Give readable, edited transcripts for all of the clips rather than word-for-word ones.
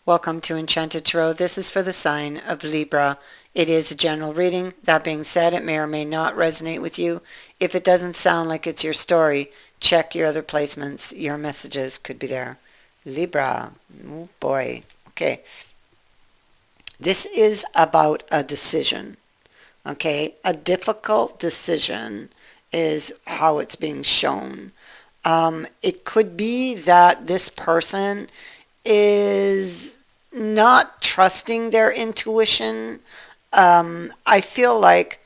Welcome to Enchanted Tarot. This is for the sign of Libra. It is a general reading. That being said, it may or may not resonate with you. If it doesn't sound like it's your story, check your other placements. Your messages could be there. Libra. Oh boy. Okay. This is about a decision. Okay. A difficult decision is how it's being shown. It could be that this person is not trusting their intuition. I feel like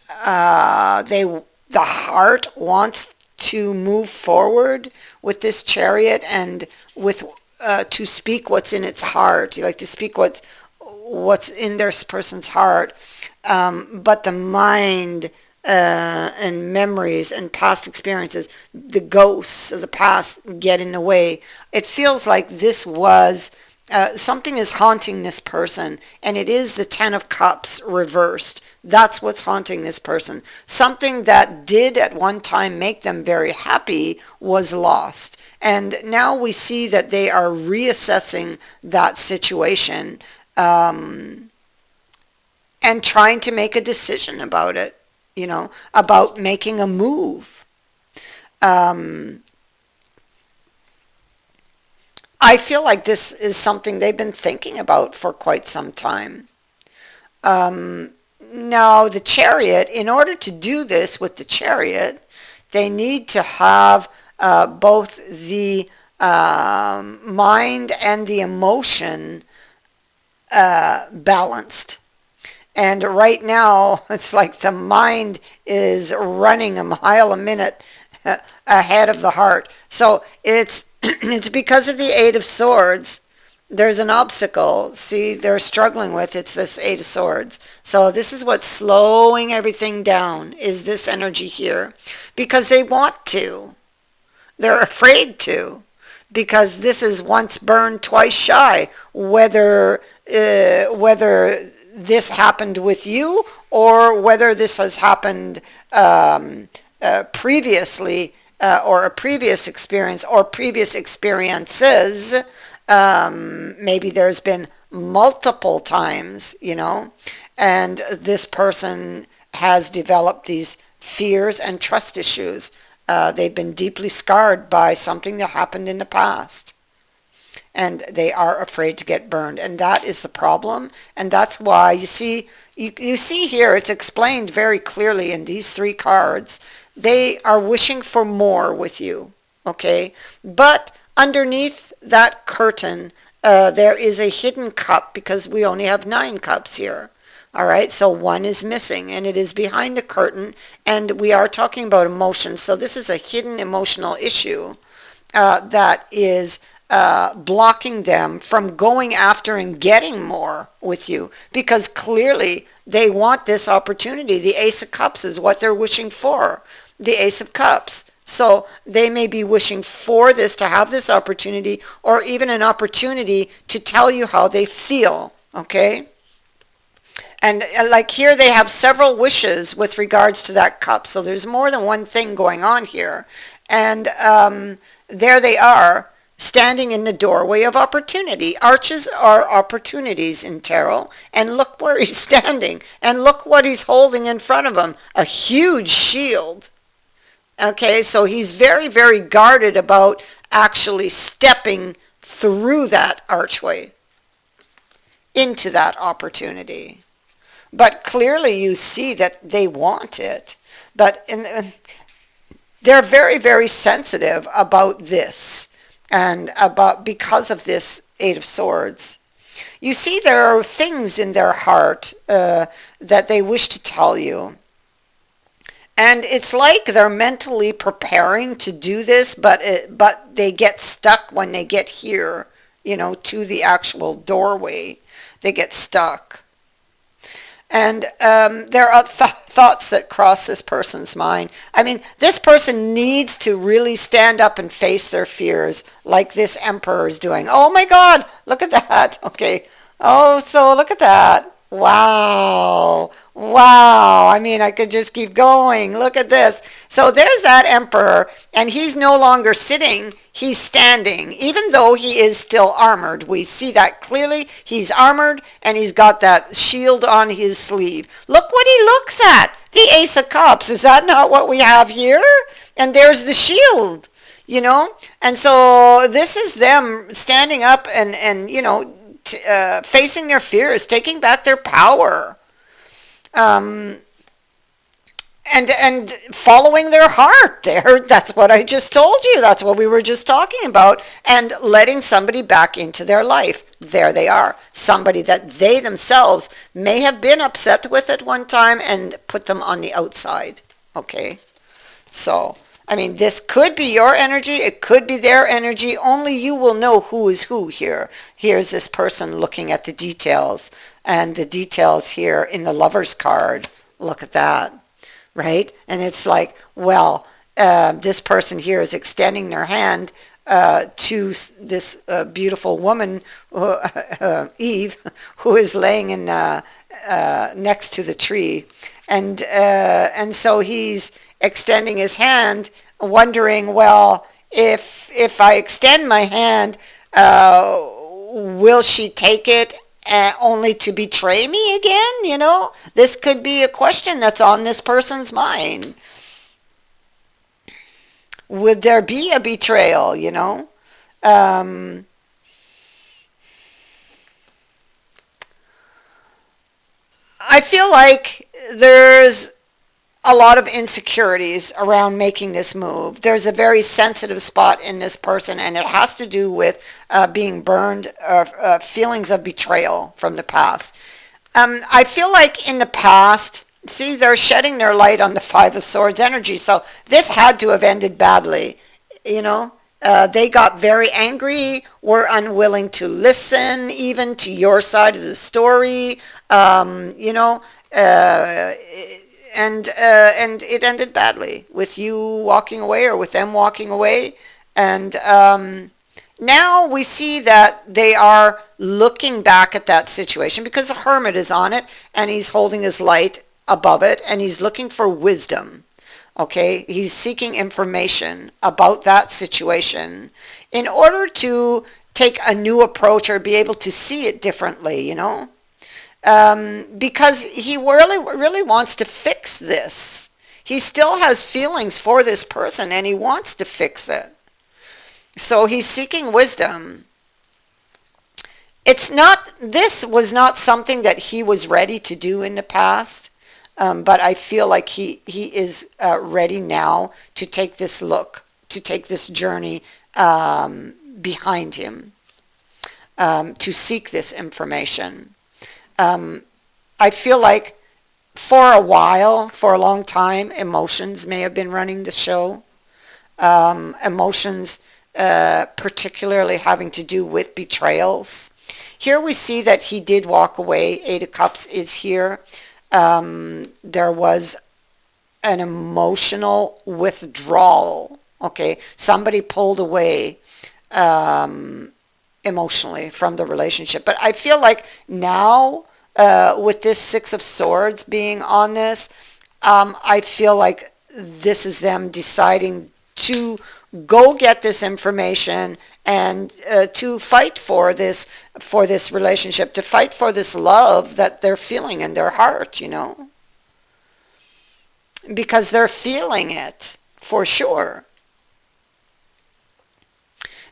the heart wants to move forward with this chariot and with to speak what's in its heart. You like to speak what's in this person's heart, but the mind and memories and past experiences, the ghosts of the past get in the way. It feels like this was something is haunting this person, and it is the Ten of Cups reversed. That's what's haunting this person. Something that did at one time make them very happy was lost. And now we see that they are reassessing that situation and trying to make a decision about it, about making a move. I feel like this is something they've been thinking about for quite some time. Now, the chariot, in order to do this with the chariot, they need to have both the mind and the emotion balanced. And right now, it's like the mind is running a mile a minute ahead of the heart. So it's because of the Eight of Swords. There's an obstacle. See, they're struggling with. It's this Eight of Swords. So this is what's slowing everything down, is this energy here. Because they want to. They're afraid to. Because this is once burned, twice shy. Whether this happened with you or whether this has happened previously or a previous experience or previous experiences. Maybe there's been multiple times, and this person has developed these fears and trust issues. They've been deeply scarred by something that happened in the past. And they are afraid to get burned. And that is the problem. And that's why you see here, it's explained very clearly in these three cards. They are wishing for more with you. Okay? But underneath that curtain, there is a hidden cup, because we only have 9 cups here. All right? So one is missing, and it is behind the curtain. And we are talking about emotions. So this is a hidden emotional issue that is blocking them from going after and getting more with you, because clearly they want this opportunity. The Ace of Cups is what they're wishing for, the Ace of Cups. So they may be wishing for this, to have this opportunity, or even an opportunity to tell you how they feel, okay? And like here, they have several wishes with regards to that cup. So there's more than one thing going on here. And there they are, standing in the doorway of opportunity. Arches are opportunities in tarot. And look where he's standing. And look what he's holding in front of him. A huge shield. Okay, so he's very, very guarded about actually stepping through that archway into that opportunity. But clearly you see that they want it. But they're very, very sensitive about this. And because of this Eight of Swords. You see, there are things in their heart that they wish to tell you. And it's like they're mentally preparing to do this, but they get stuck when they get here, to the actual doorway. They get stuck. And there are thoughts that cross this person's mind. I mean, this person needs to really stand up and face their fears like this Emperor is doing. Oh my God, look at that. Okay. Oh, so look at that. Wow. Wow. I mean, I could just keep going. Look at this. So there's that emperor, and he's no longer sitting, he's standing, even though he is still armored. We see that clearly. He's armored, and he's got that shield on his sleeve. Look what he looks at. The Ace of Cups. Is that not what we have here? And there's the shield, you know? And so this is them standing up and facing their fears, taking back their power. Um, and following their heart there. That's what I just told you. That's what we were just talking about. And letting somebody back into their life. There they are. Somebody that they themselves may have been upset with at one time and put them on the outside. Okay? So, I mean, this could be your energy. It could be their energy. Only you will know who is who here. Here's this person looking at the details. And the details here in the Lover's card. Look at that. Right? And it's like, well, this person here is extending their hand to this beautiful woman, Eve, who is laying in next to the tree. And so he's extending his hand, wondering, well, if I extend my hand, will she take it only to betray me again? You know, this could be a question that's on this person's mind. Would there be a betrayal, you know? I feel like there's a lot of insecurities around making this move. There's a very sensitive spot in this person, and it has to do with being burned, feelings of betrayal from the past. I feel like in the past, see, they're shedding their light on the Five of Swords energy, so this had to have ended badly, you know? They got very angry, were unwilling to listen even to your side of the story, you know, and it ended badly with you walking away or with them walking away. And now we see that they are looking back at that situation because the Hermit is on it and he's holding his light above it and he's looking for wisdom. Okay, he's seeking information about that situation in order to take a new approach or be able to see it differently, you know. Because he really wants to fix this. He still has feelings for this person and he wants to fix it. So he's seeking wisdom. This was not something that he was ready to do in the past, but I feel like he is ready now to take this look, to take this journey behind him, to seek this information. I feel like for a while, for a long time, emotions may have been running the show. Emotions particularly having to do with betrayals. Here we see that he did walk away. Eight of Cups is here. There was an emotional withdrawal. Okay, somebody pulled away emotionally from the relationship. But I feel like now, with this Six of Swords being on this, I feel like this is them deciding to go get this information and to fight for this relationship, to fight for this love that they're feeling in their heart, you know, because they're feeling it for sure.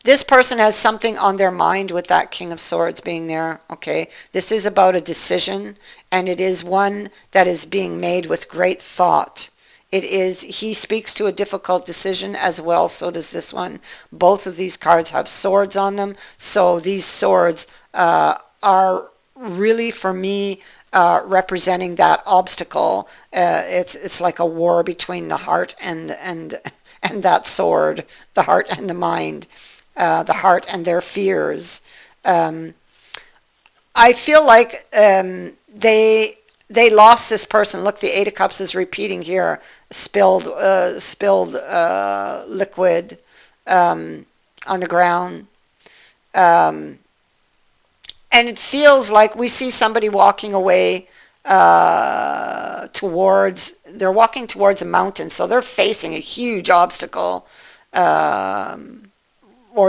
This person has something on their mind with that King of Swords being there, okay? This is about a decision, and it is one that is being made with great thought. He speaks to a difficult decision as well, so does this one. Both of these cards have swords on them, so these swords are really, for me, representing that obstacle. It's like a war between the heart and that sword, the heart and the mind. The heart and their fears. I feel like they lost this person. Look, the Eight of Cups is repeating here. Spilled liquid on the ground. And it feels like we see somebody walking away they're walking towards a mountain, so they're facing a huge obstacle, or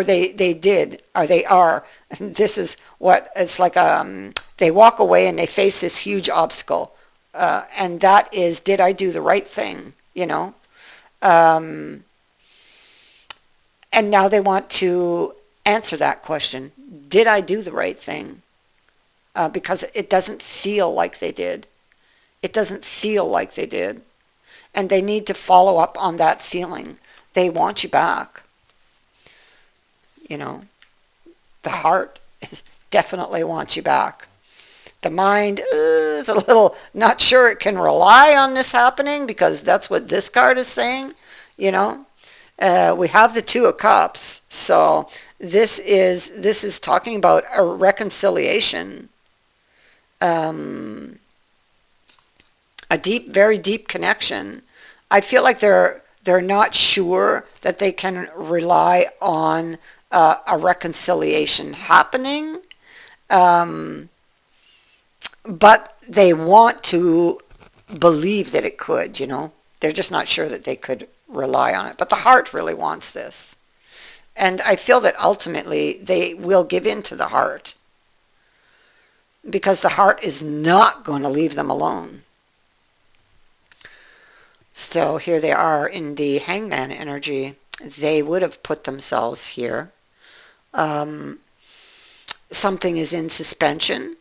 they did, or they are. This is what it's like. They walk away and they face this huge obstacle, and that is, did I do the right thing? And now they want to answer that question. Did I do the right thing? Because it doesn't feel like they did. It doesn't feel like they did. And they need to follow up on that feeling. They want you back. The heart definitely wants you back. The mind is a little not sure it can rely on this happening, because that's what this card is saying. We have the Two of Cups, so this is talking about a reconciliation, a deep, very deep connection. I feel like they're not sure that they can rely on a reconciliation happening, but they want to believe that it could. They're just not sure that they could rely on it. But the heart really wants this. And I feel that ultimately they will give in to the heart, because the heart is not going to leave them alone. So here they are in the Hangman energy. They would have put themselves here. Something is in suspension,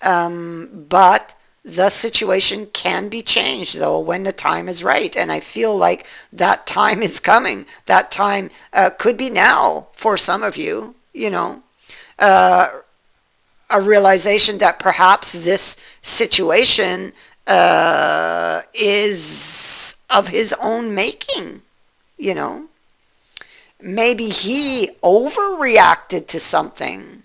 but the situation can be changed, though, when the time is right. And I feel like that time is coming. That time could be now for some of you, a realization that perhaps this situation is of his own making. Maybe he overreacted to something.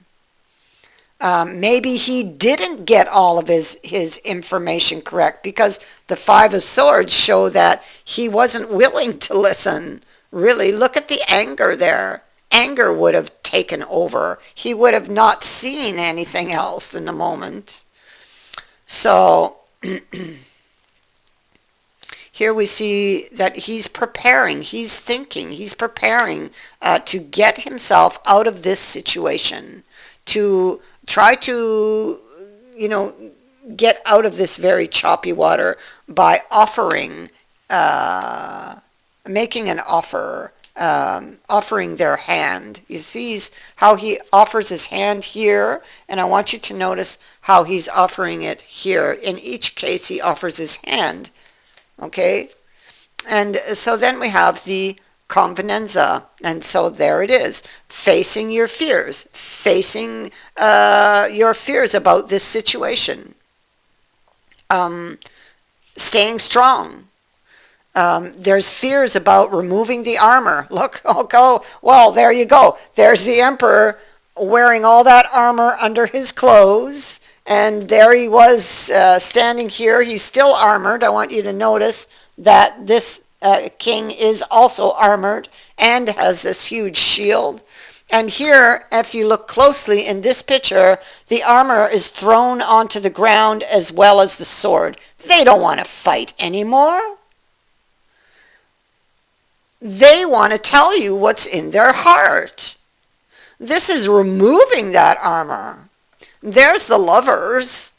Maybe he didn't get all of his information correct, because the Five of Swords show that he wasn't willing to listen. Really, look at the anger there. Anger would have taken over. He would have not seen anything else in the moment. So here we see that he's preparing, he's thinking, he's preparing to get himself out of this situation, to try to, get out of this very choppy water by offering, making an offer, offering their hand. You see how he offers his hand here, and I want you to notice how he's offering it here. In each case, he offers his hand. Okay? And so then we have the convenanza, and so there it is, facing your fears, facing your fears about this situation, staying strong. There's fears about removing the armor. Look, well, there you go. There's the Emperor wearing all that armor under his clothes, and there he was standing here. He's still armored. I want you to notice that this king is also armored and has this huge shield. And here, if you look closely in this picture, the armor is thrown onto the ground as well as the sword. They don't want to fight anymore. They want to tell you what's in their heart. This is removing that armor. There's the lovers.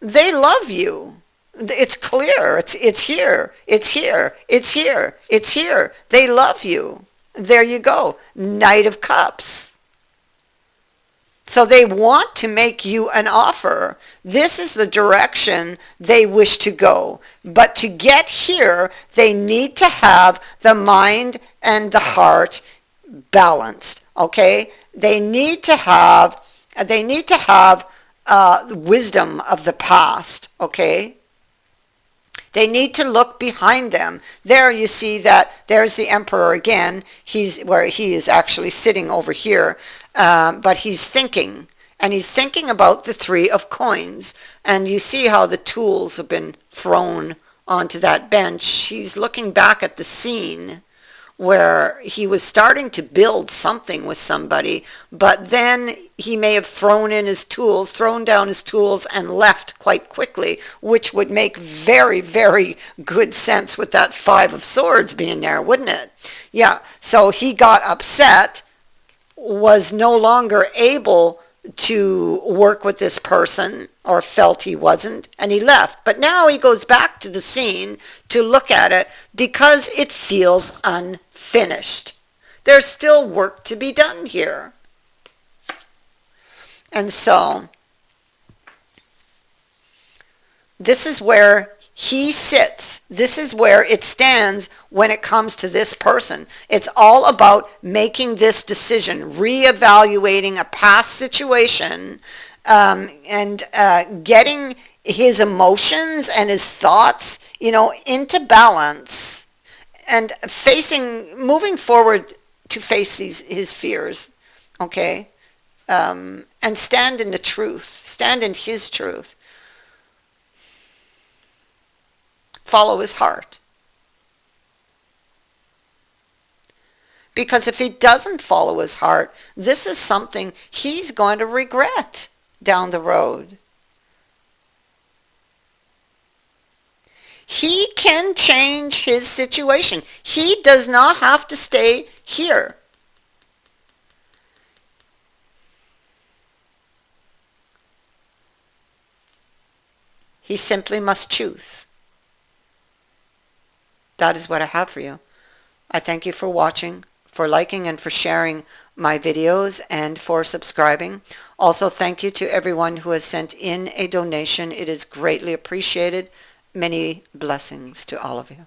They love you. It's clear. It's here. It's here. It's here. It's here. They love you. There you go. Knight of Cups. So they want to make you an offer. This is the direction they wish to go. But to get here, they need to have the mind and the heart balanced. Okay? They need to have wisdom of the past. Okay? They need to look behind them. There you see that there's the Emperor again. He is actually sitting over here, but he's thinking. And he's thinking about the Three of Coins. And you see how the tools have been thrown onto that bench. He's looking back at the scene where he was starting to build something with somebody, but then he may have thrown down his tools and left quite quickly, which would make very, very good sense with that Five of Swords being there, wouldn't it? Yeah, so he got upset, was no longer able to work with this person, or felt he wasn't, and he left. But now he goes back to the scene to look at it because it feels unfinished. There's still work to be done here. And so this is where he sits. This is where it stands when it comes to this person. It's all about making this decision, reevaluating a past situation, and getting his emotions and his thoughts, into balance, and moving forward to face his fears, okay? And stand in the truth, stand in his truth. Follow his heart. Because if he doesn't follow his heart, this is something he's going to regret down the road. He can change his situation. He does not have to stay here. He simply must choose. That is what I have for you. I thank you for watching, for liking and for sharing my videos, and for subscribing. Also, thank you to everyone who has sent in a donation. It is greatly appreciated. Many blessings to all of you.